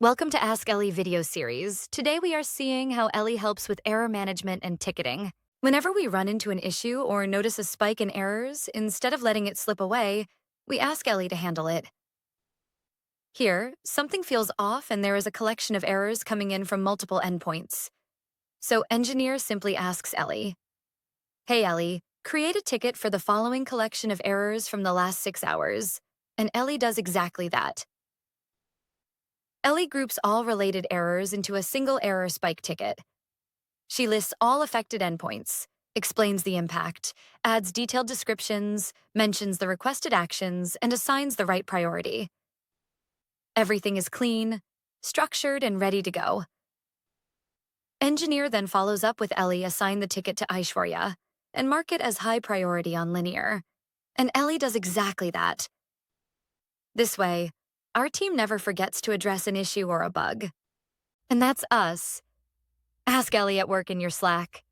Welcome to Ask Ellie video series. Today we are seeing how Ellie helps with error management and ticketing. Whenever we run into an issue or notice a spike in errors, instead of letting it slip away, we ask Ellie to handle it. Here, something feels off and there is a collection of errors coming in from multiple endpoints. So Engineer simply asks Ellie, "Hey Ellie, create a ticket for the following collection of errors from the last 6 hours." And Ellie does exactly that. Ellie groups all related errors into a single error spike ticket. She lists all affected endpoints, explains the impact, adds detailed descriptions, mentions the requested actions, and assigns the right priority. Everything is clean, structured, and ready to go. Engineer then follows up with Ellie assign the ticket to Aishwarya and mark it as high priority on linear. And Ellie does exactly that. This way, our team never forgets to address an issue or a bug. And that's us. Ask Ellie at work in your Slack.